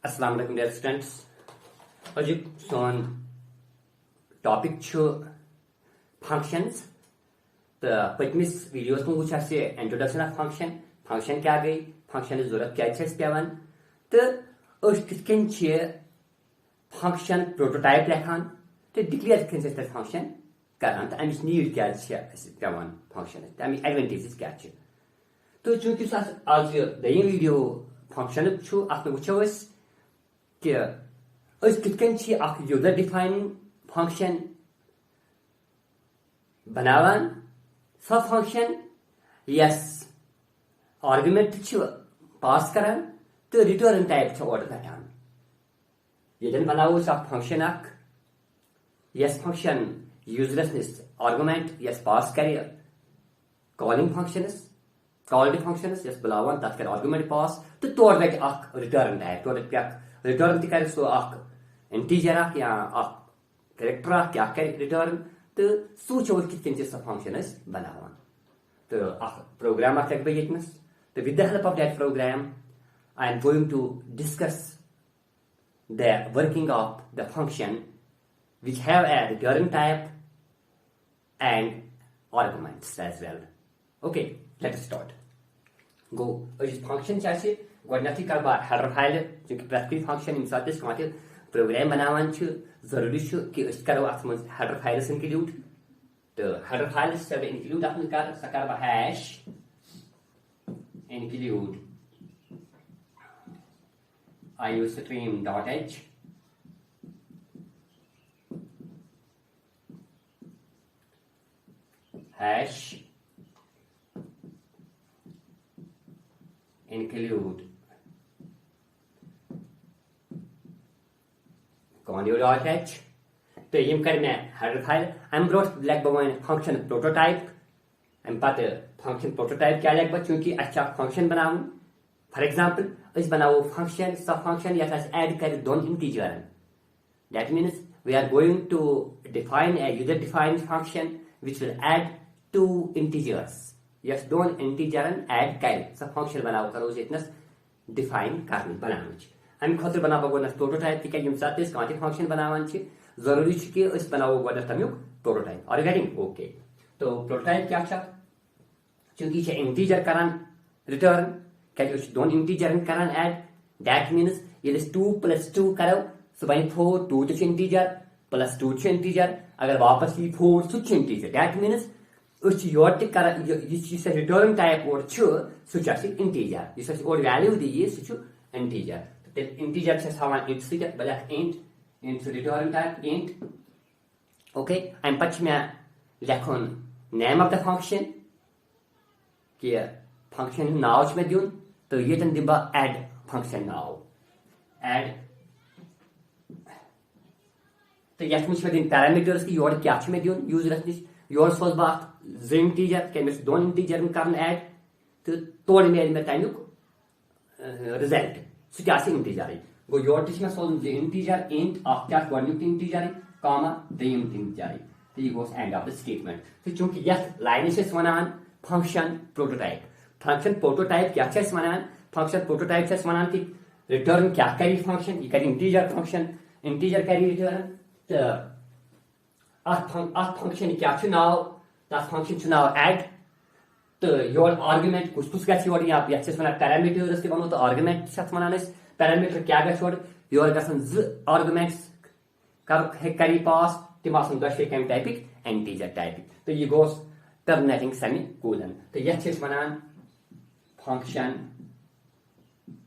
Assalamu alaikum dear students. अजुक सोन topic functions तो पतमिस videos में वुच introduction of function क्या गई फंक्शन जरूरत क्या पेवान तो किन फंक्शन प्रोटोटाइप लेखान तो डिक्लेयर किन फंक्शन करान तो अमिच नीड क्या पेवान फंक्शन तमिच एडवांटेजेस क्या तो चूंकि आज दयिम वीडियो फंक्शन अत वो कि कितन यूजर डिफाइनिंग फंक्शन बनावान सो फंक्शन यस आर्गुमेंट पास करान तो रिटर्न टाइप ऑर्डर रटान यदन बनावो फंक्शन यस फंक्शन यूजरस आर्गुमेंट यस पास करे कॉलिंग फंक्शन यस बुलावान तथ कर आर्गुमेंट पास तो तोड़ रट रिटर्न टाइप तोड़ रिटर्न तक सो इंटीजर या कैरेक्टर क्या कर रिटर्न तो सो कितन सो फंक्शन बनावान तो प्रोग्राम लग बस तो with the help of that program I am going to discuss the working of the function which have a return type and arguments as well. Okay, let's start. Go. इस function चाहिए गोडनाथी का header file जो कि प्रत्येक function in साथ इसका programme बनावान जरूरी कि इस करो अथ मज हेडर फाइल्स इंक्लूड तो हेडर फाइल्स सब इंक्लूड अथ कर sucker hash include iostream.h hash include conio.h तो यम कर मैं हेडर फाइल अम ब्रोट लग बवन फंक्शन प्रोटोटाइप अम पत फंक्शन प्रोटोटाइप क्या लग चूंकि अच्छा फंक्शन बनाऊं फॉर एग्जांपल इस बनाओ फंक्शन सब फंक्शन या ऐड कर दोन integer that means we are going to define a user defined function which will add two integers yes दोन इंटीजर ऐड कर सब फंक्शन बनाओ करो इतनस डिफाइन करने बनाना अम खतर बनाबो गोनस प्रोटोटाइप तिक यम साथ इस कांति फंक्शन बनावान जरूरी कि इस बनाओ गोनस तमिक प्रोटोटाइप आर गेटिंग ओके तो प्रोटोटाइप क्या चूंकि इंटीजर करान रिटर्न क्या दोन इंटीजर करान ऐड दैट मींस ये 2 + 2 करो सो बन 4 2 तो इंटीजर + 2 इंटीजर अगर वापस ये 4 सु integer that means your return type और सह इंटीजर इस वैल्यू दी सह इंटीजर इंटीजर हावान इंट सह int return type int okay अम पे मैं लेखन नेम ऑफ द फंक्शन कि फंक्शन नाव मे दिन तो ये दिम बह एड फंक्शन नाव एड तो ये दिन पैरामीटर्स की योर क्या मे दिन यूजरस नश योर सोज बह इंटीजर क्या दोन इंटीजर कर ऐड तो तोड़ मिल मे तमिक रिजल्ट सह इंटीजर गो योर सोजन इंटीजर इंट क्या गोक इंटीजर कामा दयिम इंटीजर तो यह गोस एंड ऑफ द स्टेटमेंट तो चूंकि यथ लाइन वन फंक्शन प्रोटोटाइप क्या फंक्शन प्रोटोटाइप वन कि रिटर्न क्या कर फंक्शन यह कर इंटीजर कर रिटर्न तो अत फंक्शन क्या नाव तथ फंक्शन नाव एड तो योर आर्गुमेंट कुछ योर या पैरामीटर्स तो वो तो आर्गुमेंट वन पैरामीटर क्या योर ग आर्गुमेंट्स कर पास तम दोशे कम टाइपिक इंटीजर टाइपिक तो यह गोस टर्मिनेटिंग सेमी कूलन तो ये वन फंक्शन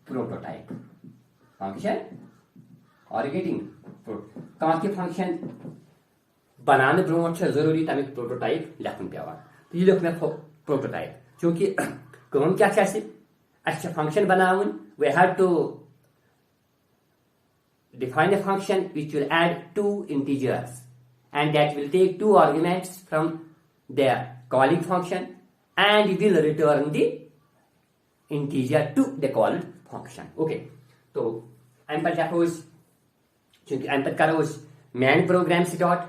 प्रोटोटाइप फंक्शन और गेटिंग कह फंक्शन बनाने ब्रो जरूरी तमिक प्रोटोटाइप लेखन पेवान तो यह लिख मे प्रोटोटाइप चूंकि कम क्या फंक्शन बनावन we have to define a function which will add two integers and that will take two arguments from the calling function and will return the integer to the called function okay तो अम पे लिखो चूंकि अम पे करो main program start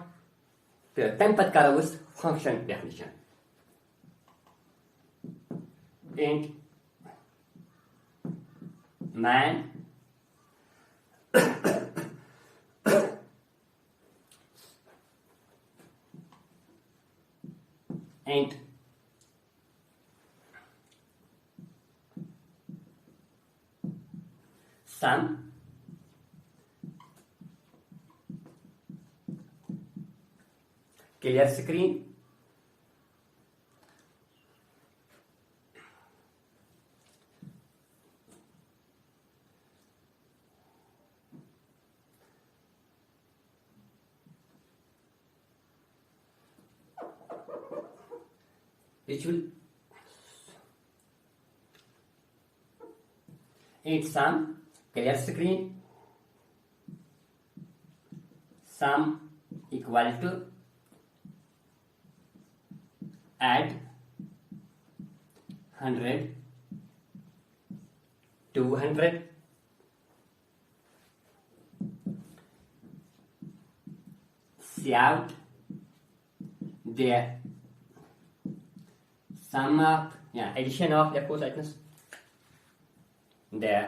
तो तम पे करो function definition int man and sum clear screen which will and sum clear screen sum equal to add 100 200 see out the sum of addition of the cosines the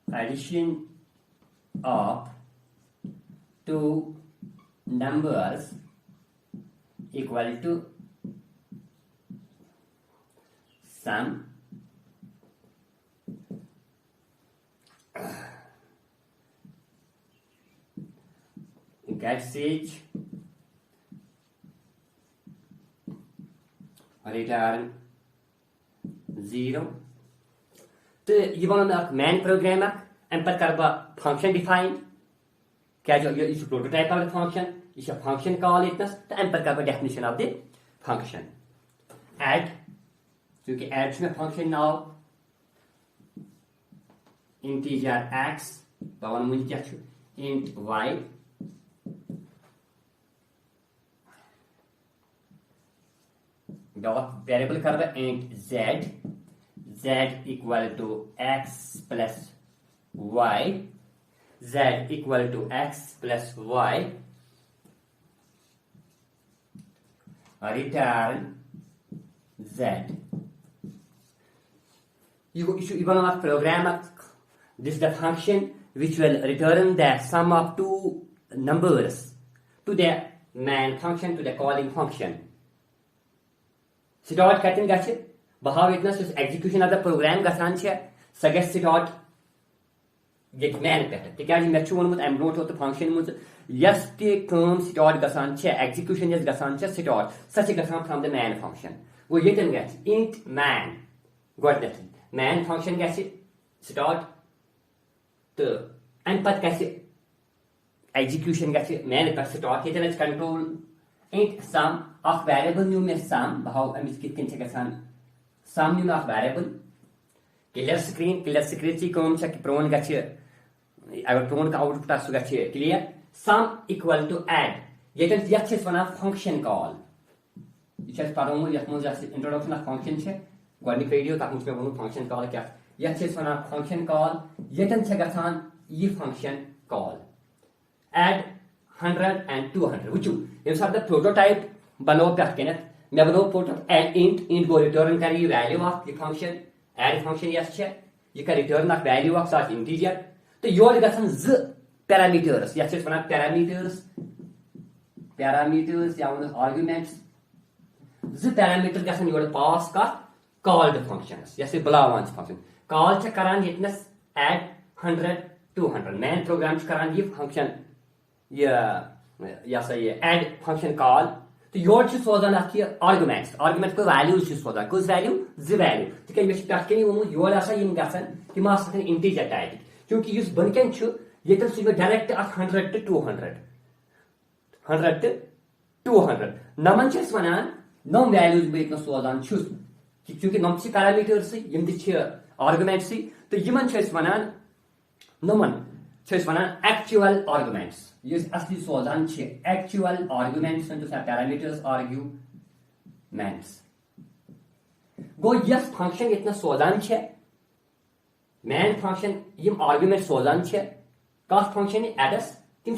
addition of two numbers equal to sum gets each return 0 तो ये बनो main program अम पे कर function define क्या यह prototype of the function यह function call इतनस तो अम पे कर definition of the function add क्योंकि ऐड में फंक्शन नाव इंटीजर x बवन मुझ क्या int y dot variable कर int z equal to x plus y z equal to x plus y return z you want to program this is the function which will return the sum of two numbers to the main function to the calling function start कतन गछ बहाव इतनस execution of the program गसान सह गछ start ये main पे तिकाज मे वोनमुत अम ब्रोट तो फंक्शन मुझ यस ते काम स्टार्ट गसान एग्जीक्यूशन यस गसान स्टार्ट सह गसान फ्रॉम द मैन फंक्शन वो यतन गछ इंट मैन गोडनेथ मैन फंक्शन गछ स्टार्ट तो अम पत गछ एग्जीक्यूशन गछ मैन पे स्टार्ट यतन control int sum of variable new में sum बहाव अमिस कितन छे गसान sum new of variable clear screen ची काम छ कि प्रोन गछ अगर प्रोन का आउटपुट आसु गछ clear sum equal to add यतन यत छ वना फंक्शन कॉल यछ परोमु यत मुझ इंट्रोडक्शन ऑफ फंक्शन छ गोडनिक वीडियो तक मुझ में वनु फंक्शन कॉल क्या यत छ वना फंक्शन कॉल यतन छ गसान ये function call add 100 and 200 which is the prototype बनो पे मे बनो पोट इंट गो रिटर्न कर value of the function add function यस यह कर return of value of such integer तो योर गसन ज पैरामीटर्स यस वना पैरामीटर्स या वन आर्गुमेंट्स ज पैरामीटर गसन योर पास का कॉल्ड फंक्शंस यस बुलावान फंक्शन कॉल छ करान यतनस एड 100 200 मैन प्रोग्राम छ करान ये फंक्शन ये एड फंक्शन कॉल तो योर सोजान आर्गुमेंट्स को वैल्यूज सोजान कस वैल्यू ज वैल्यू तिक पे वोमुत योर गसन तम इंटीजर टाइप क्योंकि बनकन ये सह डायरेक्ट 100 to 200 नमन वनान नम वैल्यूज बह सोजान क्योंकि नम पैरामीटर्स आर्गुमेंट्स तो इन वनान नमन वनान एक्चुअल आर्गुमेंट्स असली सोजान एक्चुअल आर्गुमेंट्स पैरामीटर्स आर्ग्यूमेंट्स गो यस फंक्शन इतना सोजान मैन फंक्शन यम आर्गुमेंट सोजान कस फंक्शन एडस तम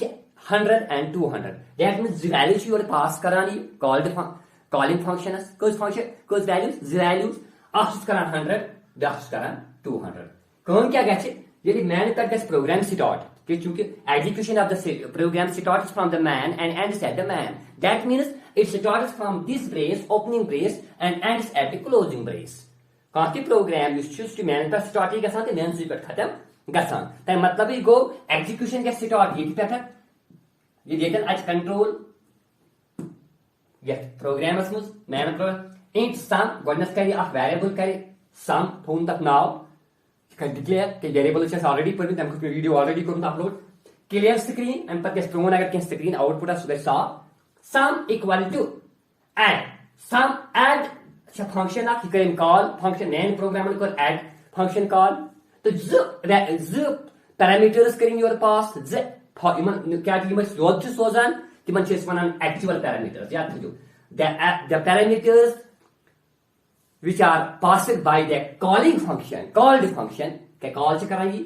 100 and 200 दैट मीन्स ज वैल्यूज योर पास करान कॉलिंग फंक्शनस कस वैल्यूज ज वैल्यूज अख करान 100 बस करान 200 कौन क्या गए ये मैन पे गस प्रोग्राम स्टार्ट कि चूंकि execution of the program starts from the main and ends at the main that means it starts from this brace opening brace and ends at the closing brace कह program main पे start गसान तो main पे खत्म गसान तम मतलब गो execution गस start ये पे कंट्रोल प्रोग्रामस मज मैन इंट सम गोडनस कर वेरिएबल कर सम थोन तक नाव डिक्लेयर कि वेरिएबल ऑलरेडी पढ़ तम वीडियो ऑलरेडी कोर अपलोड क्लियर स्क्रीन अम पे प्रोन अगर कह स्क्रीन आउटपुट सह sum equal to add sum add function यह कॉल फंक्शन मैन प्रोग्राम कर एड फंक्शन कॉल तो ज पैरामीटर्स कर योर पास क्या योद सोजान तिमन वन एक्चुअल पैरामीटर्स याद थो the parameters which are passed by the calling function called function के कॉल से कराएंगी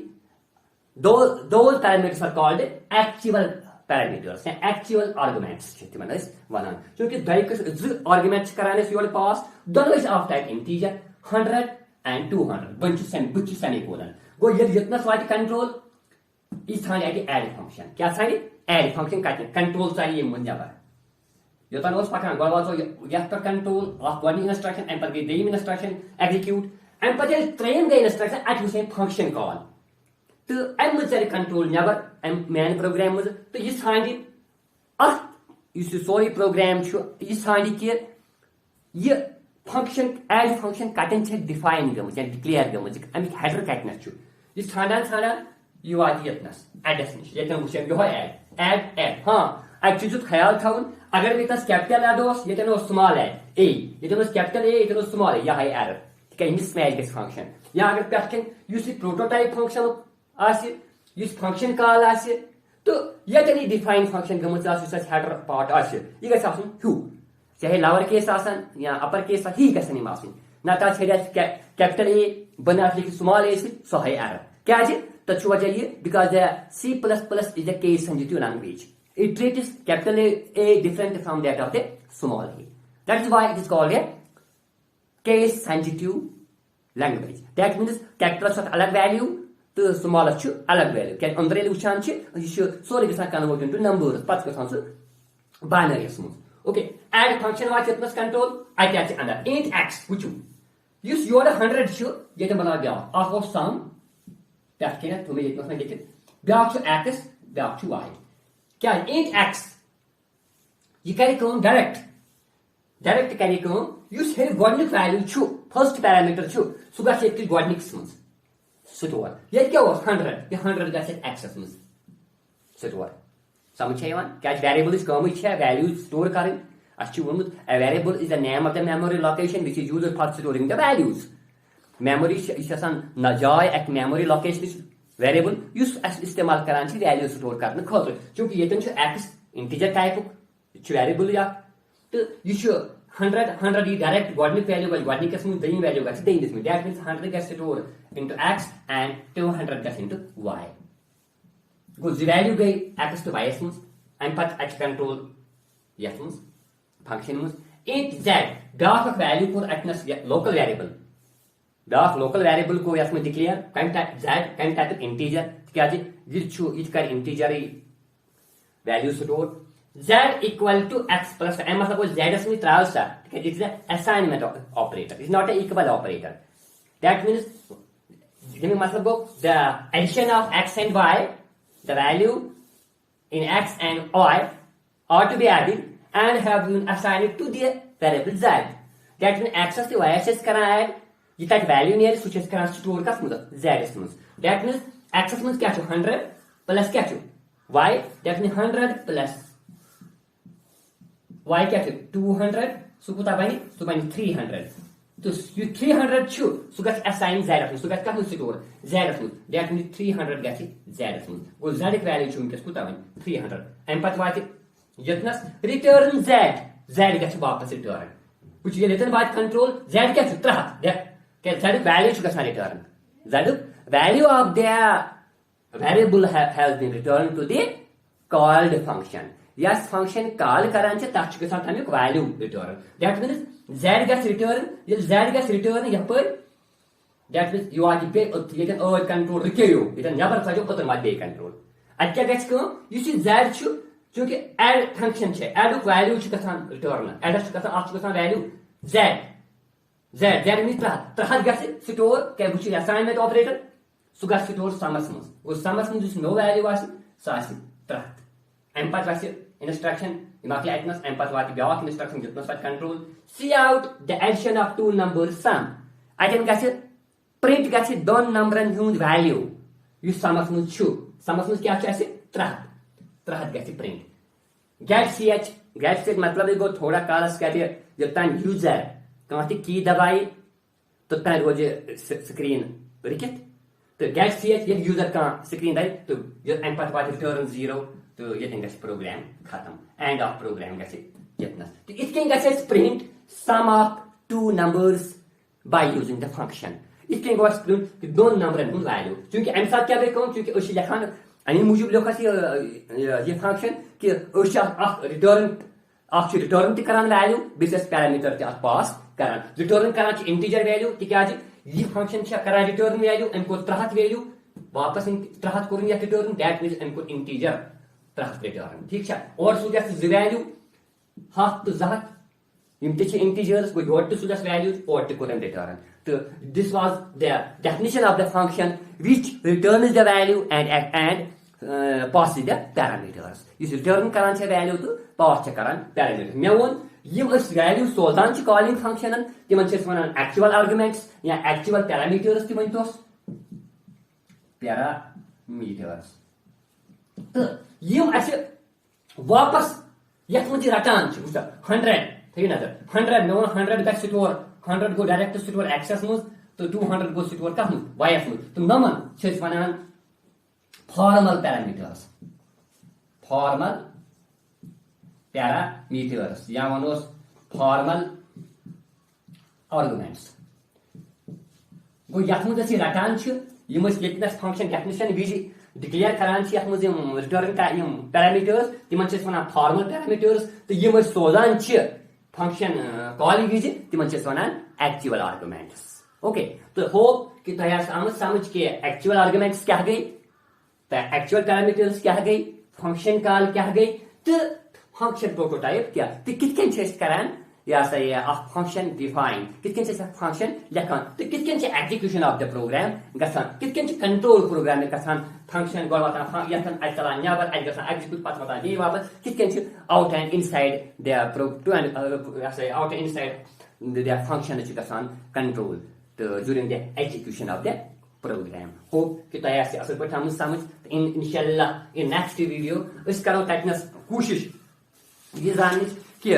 those parameters are called actual parameters या actual arguments तिमन वनान क्योंकि दयक ज arguments कराने योर पास दोनों ऑफ टाइप इंटीजर 100 and 200 बंच सेमीकोलन गो यतनस वाट कंट्रोल इस थाने ऐड फंक्शन क्या थाने ऐड फंक्शन कत कंट्रोल चाहिए मुंजबर योतान पकान गो कंट्रोल गोड इंस्ट्रक्शन अम पे गई दम इंस्ट्रक्शन एग्जीक्यूट अम पे त्रेन गई इंस्ट्रक्शन अत वो फंक्शन कॉल तो अम चल कंट्रोल नबर अम मैन प्रोग्राम मज तो यह ानी अत सोरे प्रोग्राम यह ानी कि यह फंक्शन एड फंक्शन कतन डिफाइन गम डिक्लेयर गम अमिक हेडर कतनस यह ान यह वात यतनस एडस नश ये वो एड एड हाँ अत ख्याल थवन अगर ये कैपिटल एड ये स्मॉल एड ये कैपिटल ये स्मॉल यह एरर क्या मिसमैच गई फंक्शन या अगर पे प्रोटोटाइप फंक्शन फंक्शन कॉल तो ये डिफाइन फंक्शन गम हेडर पार्ट यह गू चाहे लोअर केस या अपर केस ही गम ना कैपिटल ए बन स्मॉल ए सो एरर क्या तथा वजह यह because C++ is a case sensitive language it treats capital A different from that of the small a. That is why it is called a case sensitive language. That means capital of alag value to small chu alag value. Can under wichan chu sorry gesa convert into numbers pat gasan su binary smooth. Okay, add function was plus control I catch under int x which use your 100 chu yet bana gaya of sum that can to me it must make it back to x back to y. क्या int x यह कर direct कर गोडनिक value first parameter सह गि गोडनिकस मज store ये क्या 100 यह 100 गि एक्सस मज स्टोर समझ क्या वेरिएबल कम वैल्यू स्टोर कर वोनमुत variable is the name of the memory location which is used for storing the values memory जाय अक मेमोरी लोकेशन वेरिएबल इस्तेमाल करान वैल्यू स्टोर करने खुद चूंकि ये एक्स इंटीजर टाइप वेरिएबल या तो यह 100 यह डायरेक्ट गोडनिक वैल्यू गोडनिकस मज दम वैल्यू गस दमिस मज दैट मीन्स 100 गस स्टोर इनटू एक्स एंड 200 गस इनटू वाई गो वैल्यू गई एक्स टू वाई मज अम पे कंट्रोल ये मज फंक्शन मज इंट जेड ब्राक वैल्यू कोर अतनस लोकल वेरिएबल ब्राक लोकल वेरिएबल को यस में डिक्लेयर कम टाइप इंटीजर क्या यह कर integer value store z equal to x plus m मतलब z में त्राव सा it is an assignment operator it's not an equal operator that means मतलब the addition of x and y the value in x and y are to be added and have been assigned to the variable z that means x से y से करना है ये तक value नहीं है सुचेस करना स्टोर का मतलब z में that means x में क्या 100 प्लस क्या y that means 100 plus y क्या 200 सो कुता बनी सो बनी 300 तो यु 300 छु सो गस असाइन z सो गस कम स्टोर z दैट मीन्स 300 गस z वो z की वैल्यू छु किस कुता बनी 300 एम पत वात यतनस रिटर्न z गस वापस रिटर्न कुछ ये लेतन बात कंट्रोल z क्या छु 300 क्या z वैल्यू छु गस return z value of the variable has been returned to the called function yes function call karan che tach ke sath hame value return that means z gets return ye z gets return यहाँ पर That means you are the big earth control require you never khajo otan mat be control at kya gets kam you see z chu chunki add function che add value chu gasan return add chu gasan ach chu gasan value z means trahad gets store ke buchi assignment operator su gas store summers mus us summers mus no value was sasi trahad empat was instruction imakle atnas empat wati biawak instruction jitnas wat control see out the addition of two numbers sum I can get print gets don number and value you summers mus chu summers mus kya chaise trahad gets print get ch मतलब गो थोड़ा कालस कहते जब तक user कहां की दबाई तो तक रोज स्क्रीन रिकित तो get ch ये यूजर का स्क्रीन दाई तो ये एम्पथ वाट रिटर्न 0 तो ये थिंग प्रोग्राम खत्म एंड ऑफ प्रोग्राम गसे जितना तो इट कैन गसे print sum of two numbers by using the function it can गो प्रिंट दोन नंबर एंड वैल्यू क्योंकि एम साथ क्या बेकम क्योंकि उसी लिखन अनि मूजूब लोकस ये फंक्शन कि रिटर्न तरान वैल्यू बिस पैरामीटर पास करान रिटर्न करान इंटीजर वैल्यू तिकाज ये फंक्शन करान रिटर्न वैल्यू अमको 300 वैल्यू वापस 300 कोर ये रिटर्न दैट मींस अमको इंटीजर 300 रिटर्न ठीक है और सो गस ज वैल्यू 7 तो 7 यम ते इंटीजर्स गो योर तो सो गस वैल्यूज और ते कोरन रिटर्न तो this was the definition of the function which returns the value and pass the parameters इस रिटर्न करान छे वैल्यू तो पास छे करान पैरामीटर मे वोन यम अस वैल्यू सोजान छ कॉलिंग फंक्शनन तिमन छे वनान एक्चुअल आर्गुमेंट्स या एक्चुअल पैरामीटर्स तिमन तोस पैरामीटर्स तो यम अस वापस यत मुझे रटान छ 100 थे नजर 100 नो 100 का store 100 go direct store access मुझ तो 200 गो स्टोर का वायस मुझ तो नमन छे वनान formal parameters या वनोस formal arguments गो यत मुझ से रटान छ यम यतनस फंक्शन डेफिनेशन विजि डिक्लेयर करान छ यत मुझ रिटर्न का यम पैरामीटर्स तिमन छ वनान formal parameters तो यम सोजान छ फंक्शन कॉल विजि तिमन छ वनान एक्चुअल आर्गुमेंट्स ओके तो होप कि तयार समझ के एक्चुअल आर्गुमेंट्स क्या गई एक्चुअल पैरामीटर्स क्या गई फंक्शन कॉल क्या गई तो फंक्शन प्रोटोटाइप क्या तो कितकन छ करान या सही फंक्शन डिफाइन कितकन छ फंक्शन लेखन तो कितकन छ एग्जीक्यूशन ऑफ द प्रोग्राम गसान कितकन छ कंट्रोल प्रोग्राम में गसान फंक्शन गोलवाता यथन अतला नेबर गसान एग्जीक्यूट पास वता दे वापस कितकन छ out and inside the two and या सही out and inside the function छ गसान कंट्रोल तो during the execution of the program hope कि तयार से असल पर हम समझ इंशाल्लाह इन नेक्स्ट वीडियो इस करो तकनस कोशिश ये जानने कि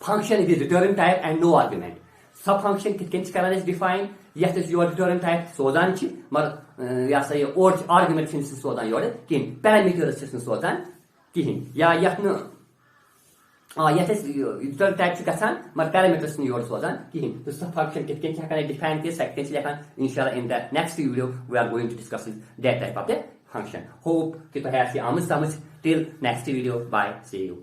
function is return type and no argument sub function कितकन करान डिफाइन यत योर रिटर्न टाइप सोजान छ मगर या सही और आर्गुमेंट छ सोजान योर किन पैरामीटर्स छ सोजान किन या यत यत रिटर्न टाइप गसान मगर पैरामीटर्स योर सोजान किन तो सब फंक्शन कितकन हकान डिफाइन के सेक्शन लेखन इंशाल्लाह in the next video we are going to discuss that type of the function hope कि तो है आमद समझ till next video bye see you